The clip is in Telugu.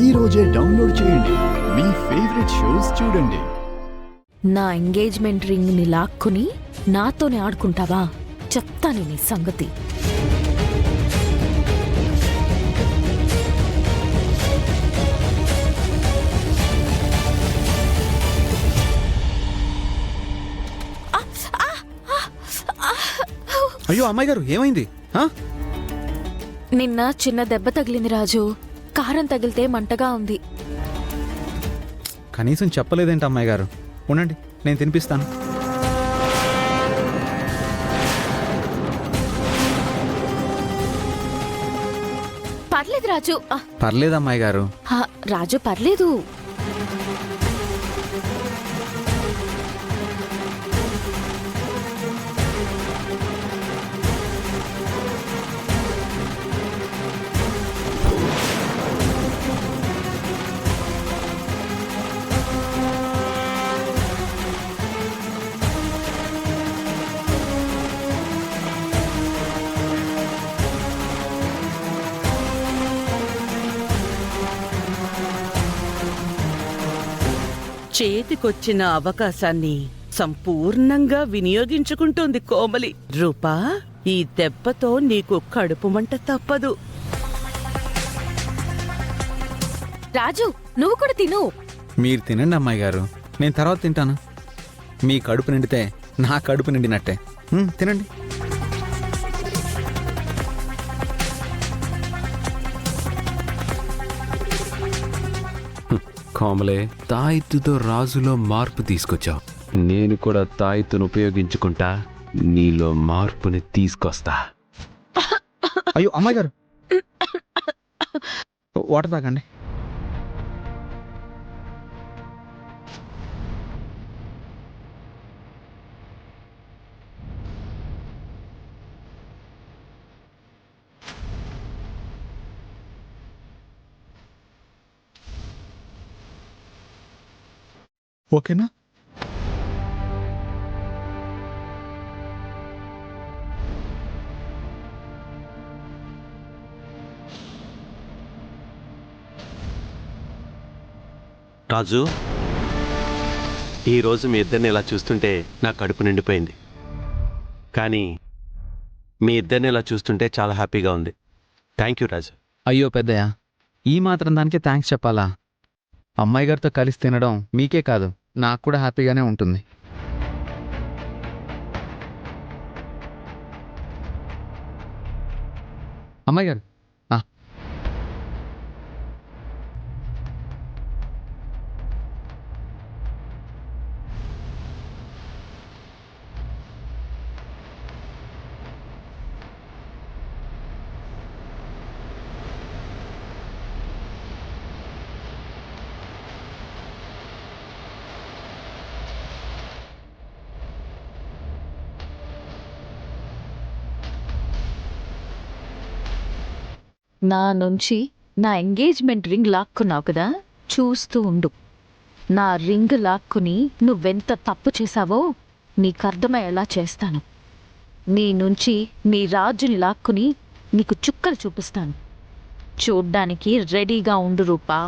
ఈ రోజే డౌన్లోడ్ చేయండి. మీ ఫేవరెట్ షోస్ చూడండి. నా ఎంగేజ్మెంట్ రింగ్ ని లాక్కుని నాతోనే ఆడుకుంటావా? చెప్తాను నీ సంగతి. అయ్యో అమ్మాయి గారు ఏమైంది? నిన్న చిన్న దెబ్బ తగిలింది రాజు. కారం తగిలితే మంటగా ఉంది. కనీసం చెప్పలేదేంటి అమ్మాయి గారు? ఉండండి, నేను తినిపిస్తాను. పర్లేదు రాజు. పర్లేదు అమ్మాయి గారు. రాజు పర్లేదు. చేతికొచ్చిన అవకాశాన్ని సంపూర్ణంగా వినియోగించుకుంటోంది కోమలి. రూపా, ఈ దెబ్బతో నీకు కడుపు మంట తప్పదు. రాజు, నువ్వు కూడా తిను. మీరు తినండి అమ్మాయి గారు, నేను తర్వాత తింటాను. మీ కడుపు నిండితే నా కడుపు నిండినట్టే. తినండి. కోమలే, తాయిత్తుతో రాజులో మార్పు తీసుకొచ్చావు. నేను కూడా తాయిత్తును ఉపయోగించుకుంటా, నీలో మార్పుని తీసుకొస్తా. అయ్యో అమ్మాయి గారు, వాటర్ తాగండి. ఓకేనా? రాజు, ఈరోజు మీ ఇద్దరిని ఇలా చూస్తుంటే నా కడుపు నిండిపోయింది. కానీ మీ ఇద్దరిని ఇలా చూస్తుంటే చాలా హ్యాపీగా ఉంది. థ్యాంక్ యూ రాజు. అయ్యో పెద్దయ్య, ఈ మాత్రం దానికే థ్యాంక్స్ చెప్పాలా? అమ్మాయి గారితో కలిసి తినడం మీకే కాదు, నాకు కూడా హ్యాపీగానే ఉంటుంది. అమ్మాయి గారు, నా నుంచి నా ఎంగేజ్మెంట్ రింగ్ లాక్కున్నావు కదా, చూస్తూ ఉండు. నా రింగ్ లాక్కుని నువ్వెంత తప్పు చేశావో నీకర్థమయ్యేలా చేస్తాను. నీ నుంచి నీ రాజుని లాక్కుని నీకు చుక్కలు చూపిస్తాను. చూడ్డానికి రెడీగా ఉండు రూపా.